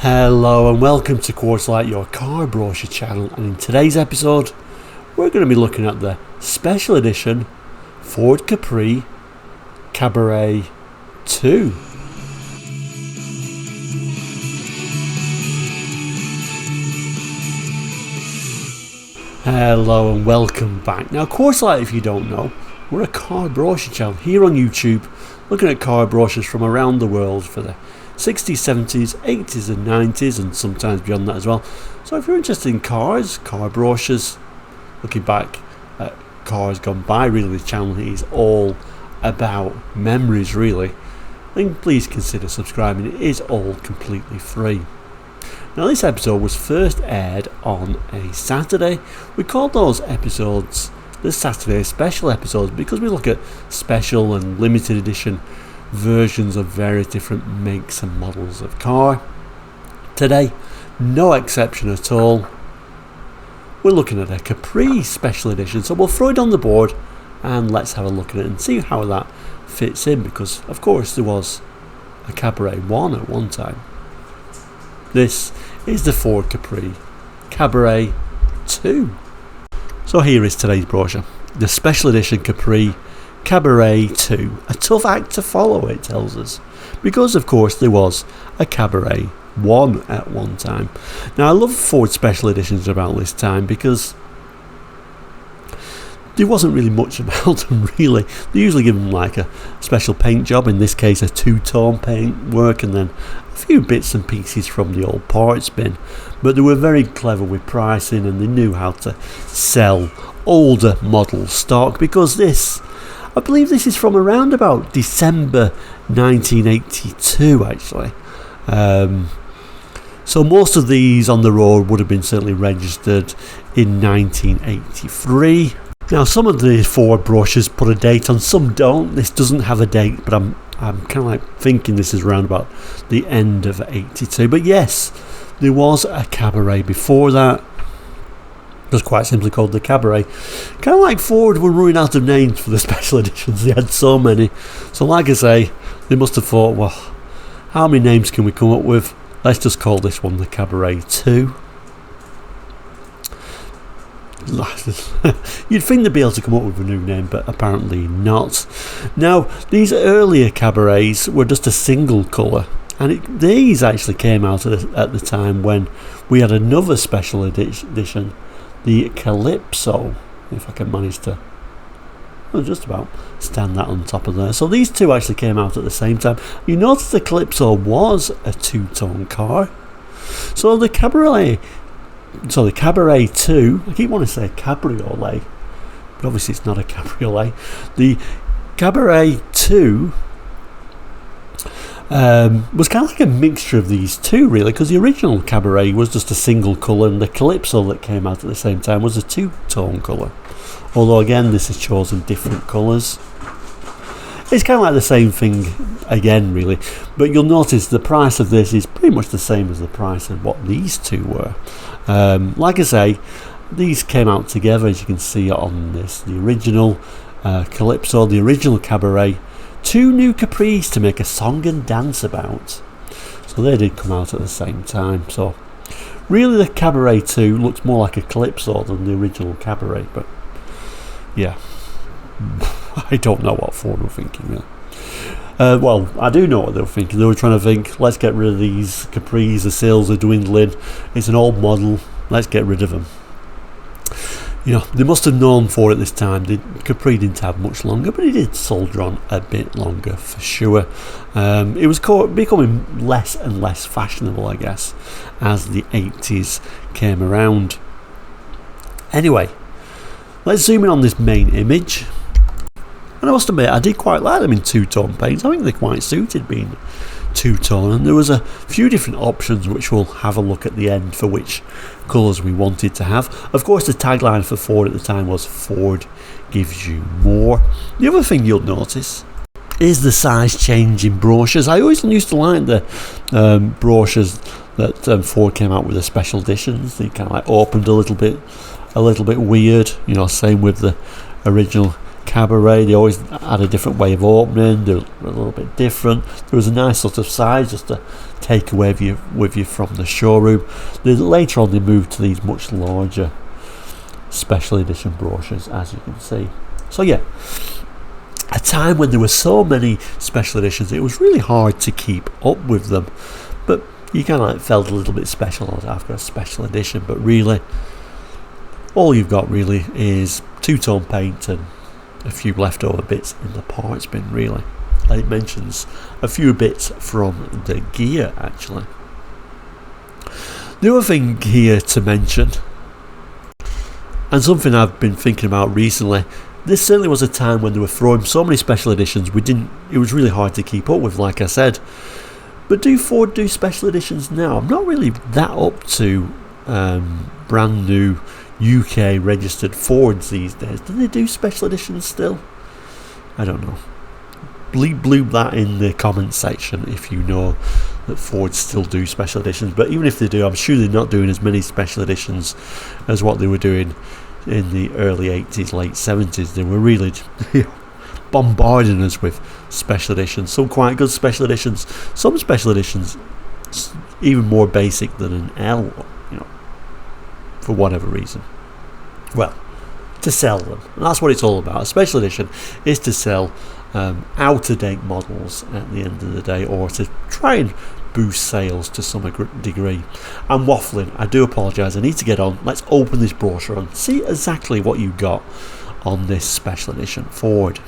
Hello and welcome to Quartzlight, your car brochure channel, and in today's episode we're going to be looking at the special edition Ford Capri Cabaret II. Hello and welcome back. Now Quartzlight, if you don't know, we're a car brochure channel here on YouTube, looking at car brochures from around the world for the 60s, 70s, 80s and 90s and sometimes beyond that as well. So if you're interested in cars, car brochures, looking back at cars gone by, really the channel is all about memories really, then please consider subscribing. It is all completely free. Now this episode was first aired on a Saturday. We called those episodes the Saturday special episodes because we look at special and limited edition versions of various different makes and models of car. Today, no exception at all, we're looking at a Capri special edition, so we'll throw it on the board and let's have a look at it and see how that fits in, because of course there was a Cabaret 1 at one time. This is the Ford Capri Cabaret 2. So here is today's brochure, the special edition Capri Cabaret 2, a tough act to follow, it tells us, because of course there was a Cabaret 1 at one time. Now I love Ford special editions about this time because there wasn't really much about them really. They usually give them like a special paint job, in this case a two-tone paint work, and then a few bits and pieces from the old parts bin, but they were very clever with pricing and they knew how to sell older model stock, because this, I believe this is from around about December 1982 actually. So most of these on the road would have been certainly registered in 1983. Now some of the Ford brochures put a date on, some don't. This doesn't have a date, but I'm kind of like thinking this is around about the end of 82. But yes, there was a Cabaret before that. It was quite simply called the Cabaret. Kind of like Ford were running out of names for the special editions. They had so many. So like I say, they must have thought, well, how many names can we come up with? Let's just call this one the Cabaret 2. You'd think they'd be able to come up with a new name, but apparently not. Now, these earlier Cabarets were just a single colour, and these actually came out at the time when we had another special edition, the Calypso, if I can manage to just about stand that on top of there. So these two actually came out at the same time. You notice the Calypso was a two-tone car. So the Cabaret 2, I keep wanting to say cabriolet, but obviously it's not a cabriolet. The Cabaret 2 was kind of like a mixture of these two really, because the original Cabaret was just a single colour and the Calypso that came out at the same time was a two-tone colour, although again this has chosen different colours. It's kind of like the same thing again really, but you'll notice the price of this is pretty much the same as the price of what these two were. Like I say, these came out together, as you can see on this, the original Calypso, the original Cabaret, two new Capris to make a song and dance about. So they did come out at the same time. So really the Cabaret 2 looks more like a Calypso than the original Cabaret, but yeah, I don't know what Ford were thinking really. Well, I do know what they were thinking. They were trying to think, let's get rid of these Capris, the sales are dwindling, it's an old model, let's get rid of them. You know, they must have known for it this time. Capri didn't have much longer, but it did soldier on a bit longer for sure. It was becoming less and less fashionable, I guess, as the 80s came around. Anyway, let's zoom in on this main image. And I must admit, I did quite like them in two-tone paints. I think they're quite suited being two-tone, and there was a few different options which we'll have a look at the end for which colours we wanted to have. Of course the tagline for Ford at the time was Ford gives you more. The other thing you'll notice is the size change in brochures. I always used to like the brochures that Ford came out with, the special editions. They kind of like opened a little bit weird, you know, same with the original Cabaret. They always had a different way of opening. They're a little bit different. There was a nice sort of size just to take away with you from the showroom. Later on they moved to these much larger special edition brochures, as you can see. So yeah, a time when there were so many special editions, it was really hard to keep up with them, but you kind of like felt a little bit special after a special edition. But really, all you've got really is two-tone paint and a few leftover bits in the parts bin, really. It mentions a few bits from the gear, actually. The other thing here to mention, and something I've been thinking about recently, this certainly was a time when they were throwing so many special editions it was really hard to keep up with, like I said. But do Ford do special editions now? I'm not really that up to brand new UK registered Fords these days. Do they do special editions still? I don't know. Bleep that in the comments section if you know that Fords still do special editions. But even if they do, I'm sure they're not doing as many special editions as what they were doing in the early 80s, late 70s. They were really bombarding us with special editions. Some quite good special editions. Some special editions even more basic than an L, for whatever reason. Well, to sell them. And that's what it's all about. A special edition is to sell out-of-date models at the end of the day, or to try and boost sales to some degree. I'm waffling, I do apologise, I need to get on. Let's open this brochure and see exactly what you got on this special edition Ford.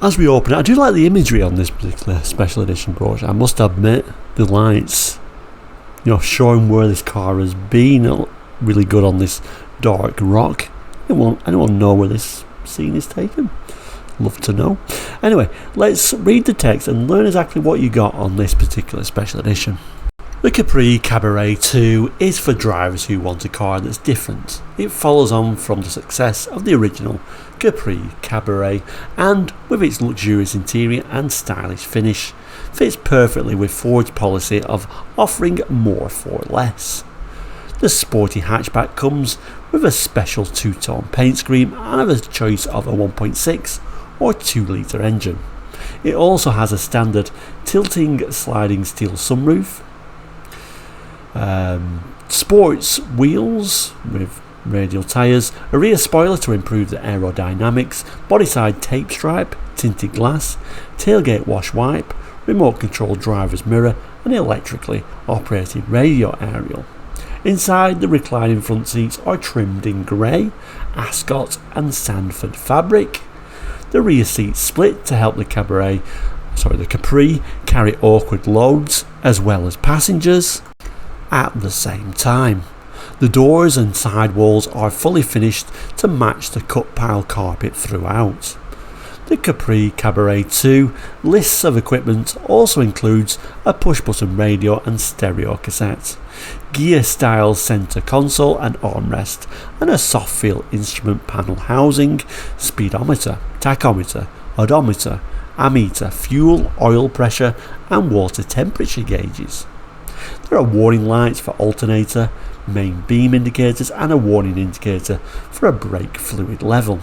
As we open it, I do like the imagery on this particular special edition brochure. I must admit, the lights, showing where this car has been, really good on this dark rock. Anyone know where this scene is taken? Love to know. Anyway, let's read the text and learn exactly what you got on this particular special edition. The Capri Cabaret II is for drivers who want a car that's different. It follows on from the success of the original Capri Cabaret, and with its luxurious interior and stylish finish, fits perfectly with Ford's policy of offering more for less. The sporty hatchback comes with a special two-tone paint scheme and a choice of a 1.6 or 2 litre engine. It also has a standard tilting sliding steel sunroof, sports wheels with radial tyres, a rear spoiler to improve the aerodynamics, bodyside tape stripe, tinted glass, tailgate wash wipe, remote control driver's mirror and electrically operated radio aerial. Inside, the reclining front seats are trimmed in grey, ascot and Sandford fabric. The rear seats split to help the Capri carry awkward loads as well as passengers at the same time. The doors and side walls are fully finished to match the cut pile carpet throughout. The Capri Cabaret II list of equipment also includes a push-button radio and stereo cassette, gear-style centre console and armrest, and a soft-feel instrument panel housing, speedometer, tachometer, odometer, ammeter, fuel, oil pressure and water temperature gauges. There are warning lights for alternator, main beam indicators and a warning indicator for a brake fluid level.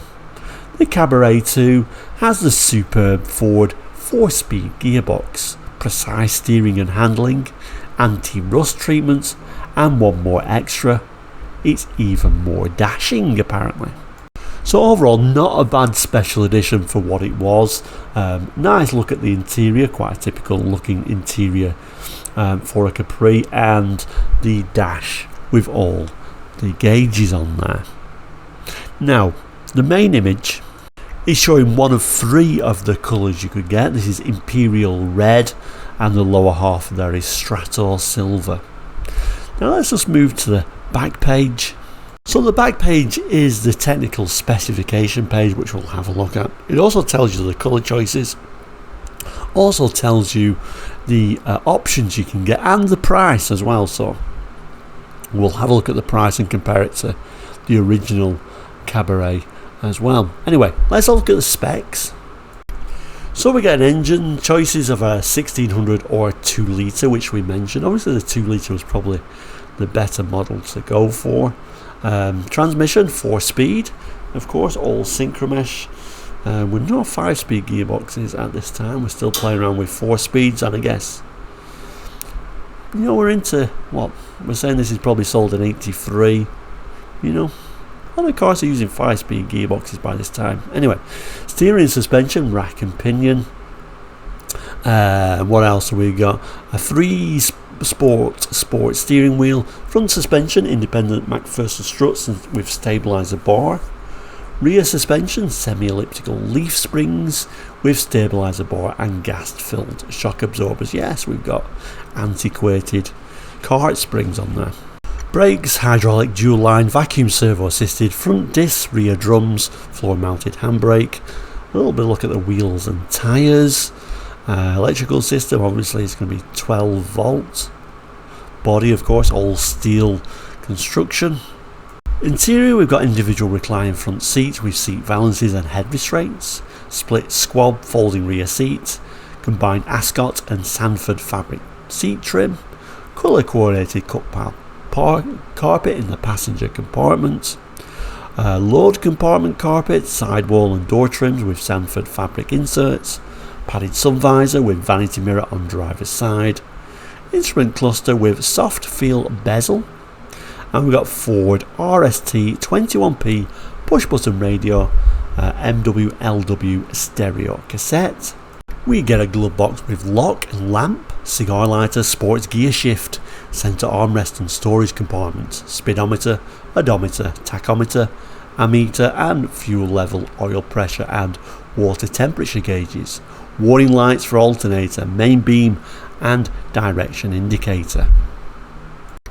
The Cabaret II has the superb Ford 4-speed gearbox, precise steering and handling, anti-rust treatments and one more extra, it's even more dashing apparently. So overall, not a bad special edition for what it was. Nice look at the interior, quite a typical looking interior for a Capri, and the dash with all the gauges on there. Now, the main image is showing one of 3 of the colours you could get. This is Imperial Red and the lower half there is Strato Silver. Now let's just move to the back page. So the back page is the technical specification page, which we'll have a look at. It also tells you the colour choices, also tells you the options you can get and the price as well. So we'll have a look at the price and compare it to the original Cabaret as well. Anyway, let's have a look at the specs. So we get an engine choices of a 1600 or 2 litre, which we mentioned. Obviously the 2 litre was probably the better model to go for. Transmission 4-speed, of course, all synchromesh. We're not 5-speed gearboxes at this time. We're still playing around with 4 speeds, and I guess, we're into what we're saying. This is probably sold in '83. A lot of cars are using 5-speed gearboxes by this time. Anyway, steering, suspension, rack and pinion. What else have we got? A 3-sport steering wheel, front suspension, independent McPherson struts with stabilizer bar. Rear suspension, semi-elliptical leaf springs with stabilizer bar and gas-filled shock absorbers. Yes, we've got antiquated cart springs on there. Brakes, hydraulic dual line, vacuum servo assisted, front discs, rear drums, floor mounted handbrake. A little bit of look at the wheels and tyres. Electrical system, obviously it's going to be 12 volt. Body, of course, all steel construction. Interior, we've got individual reclining front seats with seat valances and head restraints, split squab folding rear seats, combined Ascot and Sanford fabric seat trim, colour coordinated cut carpet in the passenger compartment, load compartment carpet, sidewall and door trims with Sanford fabric inserts, padded sun visor with vanity mirror on driver's side, instrument cluster with soft feel bezel, and we've got Ford RST 21p push button radio, MW/LW stereo cassette. We get a glove box with lock and lamp, cigar lighter, sports gear shift, centre armrest and storage compartment, speedometer, odometer, tachometer, ammeter and fuel level, oil pressure and water temperature gauges, warning lights for alternator, main beam and direction indicator.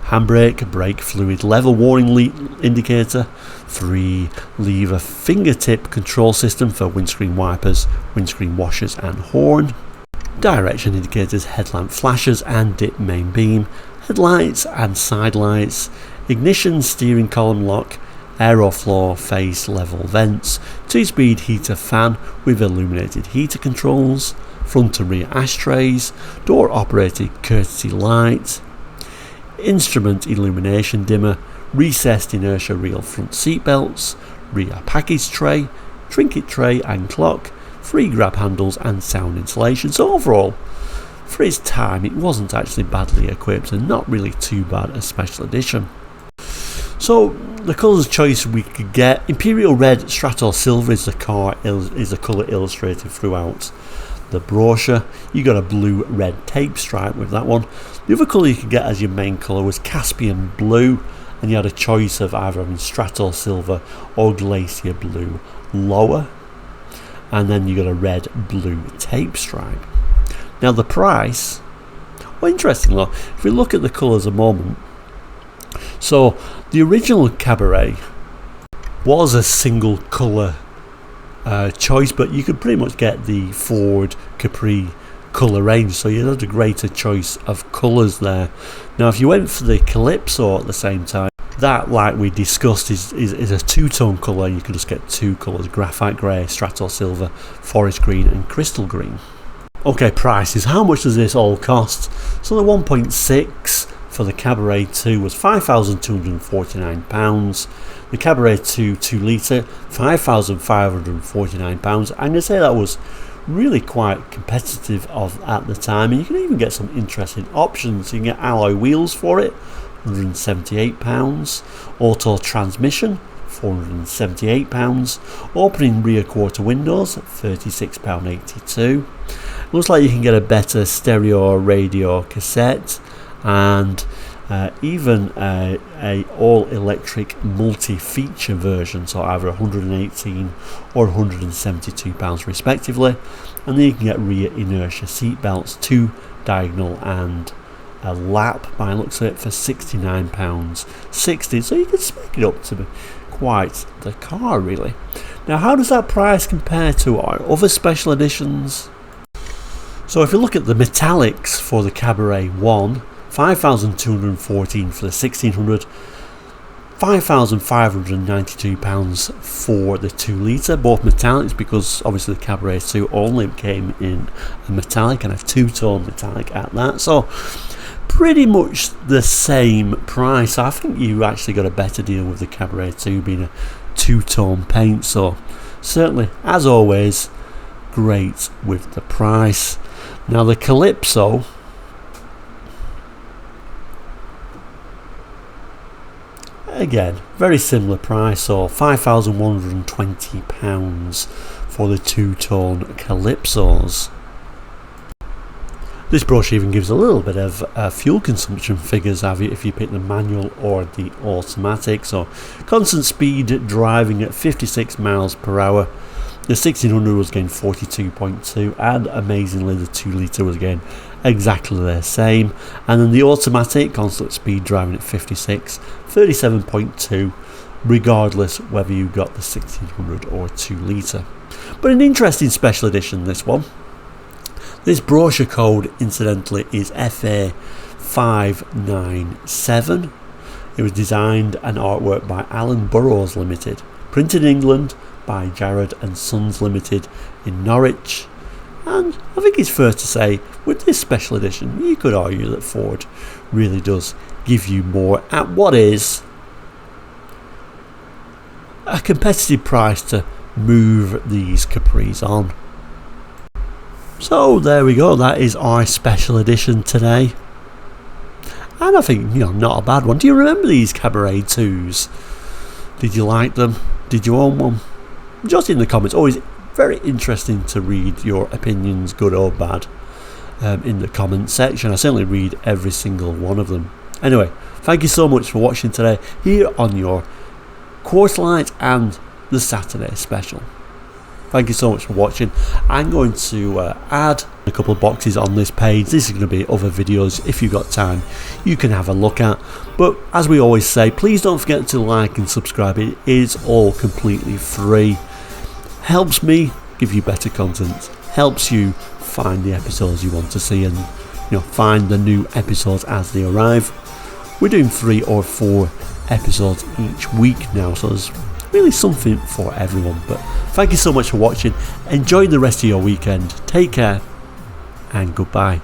Handbrake, brake fluid level warning indicator, 3-lever fingertip control system for windscreen wipers, windscreen washers and horn. Direction indicators, headlamp flashers and dip main beam, headlights and side lights, ignition, steering column lock, aeroflow face level vents, 2-speed heater fan with illuminated heater controls, front and rear ashtrays, door operated courtesy light, instrument illumination dimmer, recessed inertia reel front seat belts, rear package tray, trinket tray and clock, free grab handles and sound insulation. So overall, for its time, it wasn't actually badly equipped and not really too bad a special edition. So the colours choice we could get: Imperial Red, Strato Silver is the colour illustrated throughout the brochure. You got a blue red tape stripe with that one. The other colour you could get as your main colour was Caspian Blue, and you had a choice of either having Strato Silver or Glacier Blue lower, and then you got a red blue tape stripe. Now the price, well, interesting though, if we look at the colours a moment, so the original Cabaret was a single colour choice, but you could pretty much get the Ford Capri colour range, so you had a greater choice of colours there. Now if you went for the Calypso at the same time, that, like we discussed, is a two-tone colour. You can just get 2 colours: graphite grey, strato silver, forest green and crystal green. Okay, prices. How much does this all cost? So the 1.6 for the Cabaret 2 was £5,249. The Cabaret 2 2 litre, £5,549. I'm going to say that was really quite competitive at the time, and you can even get some interesting options. You can get alloy wheels for it, £178, auto transmission, £478, opening rear quarter windows, £36.82. Looks like you can get a better stereo radio cassette, and even a all-electric multi-feature version, so either £118 or £172 respectively. And then you can get rear inertia seat belts, 2 diagonal and a lap by the looks of it, for £69.60. So you can spec it up to be quite the car really. Now how does that price compare to our other special editions? So if you look at the metallics for the Cabaret 1, £5,214 for the 1600, £5,592 for the 2 litre, both metallics, because obviously the Cabaret 2 only came in a metallic and a 2-tone metallic at that. So pretty much the same price. I think you actually got a better deal with the Cabaret 2 being a two-tone paint. So certainly, as always, great with the price. Now the Calypso, again, very similar price, so £5,120 for the two-tone Calypsos. This brochure even gives a little bit of fuel consumption figures if you pick the manual or the automatic. So constant speed driving at 56 miles per hour. The 1600 was again 42.2, and amazingly the 2 litre was again exactly the same. And then the automatic constant speed driving at 56, 37.2, regardless whether you got the 1600 or 2 litre. But an interesting special edition, this one. This brochure code, incidentally, is FA597. It was designed and artwork by Alan Burrows Limited, printed in England by Jared and Sons Limited in Norwich. And I think it's fair to say, with this special edition, you could argue that Ford really does give you more at what is a competitive price to move these Capris on. So there we go, that is our special edition today. And I think, not a bad one. Do you remember these Cabaret 2s? Did you like them? Did you own one? Just in the comments. Always very interesting to read your opinions, good or bad, in the comments section. I certainly read every single one of them. Anyway, thank you so much for watching today here on your Quarterlight and the Saturday special. Thank you so much for watching. I'm going to add a couple of boxes on this page. This is going to be other videos, if you've got time, you can have a look at. But as we always say, please don't forget to like and subscribe. It is all completely free. Helps me give you better content. Helps you find the episodes you want to see and find the new episodes as they arrive. We're doing 3 or 4 episodes each week now, so there's really something for everyone. But thank you so much for watching. Enjoy the rest of your weekend. Take care and goodbye.